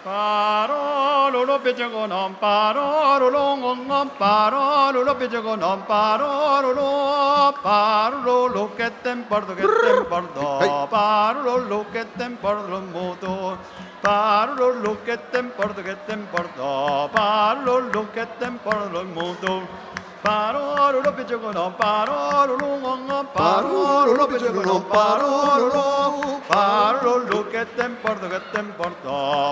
Parolo lo pecego non parolo non parolo lo pecego non parolo lo che tempordo parolo lo che tempordo moto parolo lo che tempordo parolo lo che tempordo moto parolo lo pecego non parolo non parolo lo pecego non parolo lo che tempordo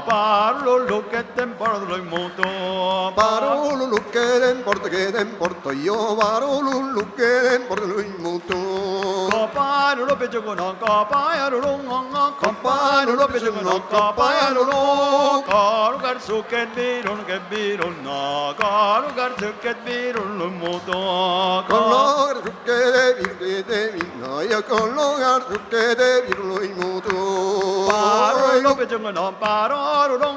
parlo lo che tempordo il moto parolo lo che temporto io parolo lo che temporto il moto copano lo pecego non copano lo pecego non copano caro garso che biron no caro garso che biron il moto collo che devi no io collo che devi il moto parlo lo pecego non parolo lo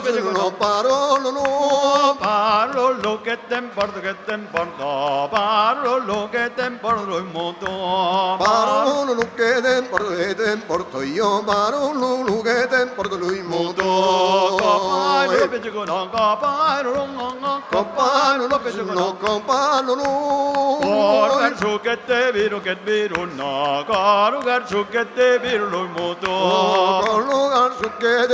pecego non parlo lo che tempordo parlo lo che tempordo il moto parolo lo che temporto io parolo lo che temporto il moto copano lo pecego non copano lo pecego non compano caro garso che te viro no caro garso che te viro il moto collo garso che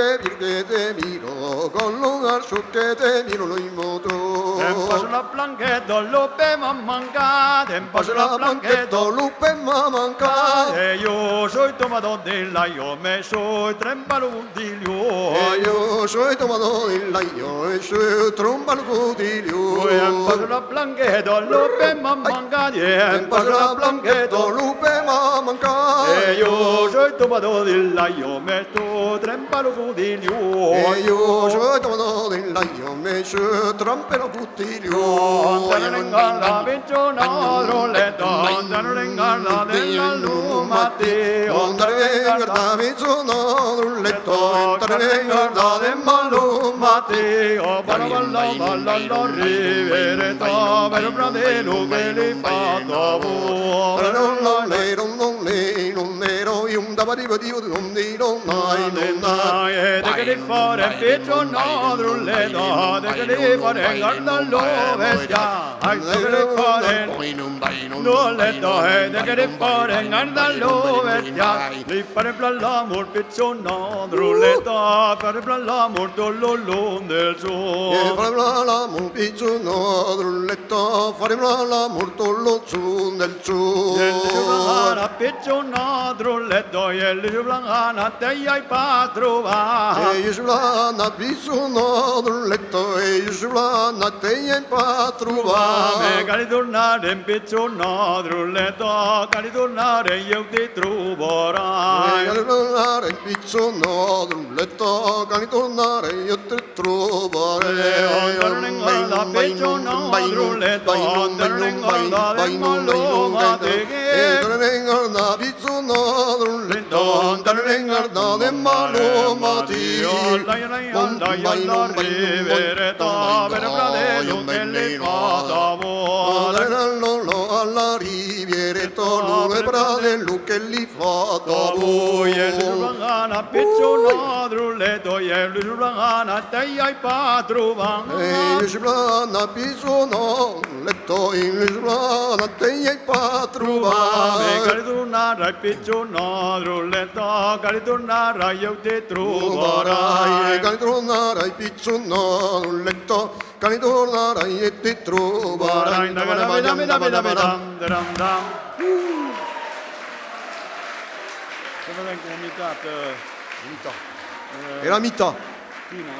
te miro collo garso che te miro il moto tempo sulla planchetto lupe ma manca tempo sulla planchetto lupe ma manca e io soy tomato della io me soy trembalo di e io soy tomato della io e soy trombalo di tempo sulla planchetto lupe ma manca tempo sulla planchetto lupe ma manca e io soy tomato della io me soy trembalo di e io soy tomato della io me soy trombalo di la vinciona roletto la della lumate ondare da vinciona roletto da del malumate o balla balla rivere to per pradelo che li fa dopo non nero io un dabadivo di non nero e de che li fare vinciona roletto de che li fare guardalo vecchia ai de che li fare non letto e de che li fare guardalo vecchia li fare l'amor vinciona roletto fare l'amor dollo del suo fare l'amor vinciona roletto fare l'amor dollo del suo la picciona drulletto e il giublana te hai patrova e giublana picciona drulletto e giublana te hai patrova me cari tornare in picciona drulletto cari tornare io ti troverai cari tornare in picciona drulletto cari tornare io ti troverai la picciona drulletto la na bizzuno drulletto tarengarda de malumati la rivere to per pradelo che le fa dopo alla riviere to le pradelo che li fa dopo e il dopo giublangana picciona drulletto e il giublangana te hai patrova e il giublana bizzuno letto il giublana te hai patrova cari tornare picciona drulletto cari tornare io ti troverai cari tornare ai picciona letto cari tornare e ti troverai Come vengono comitate? e la mità Fino,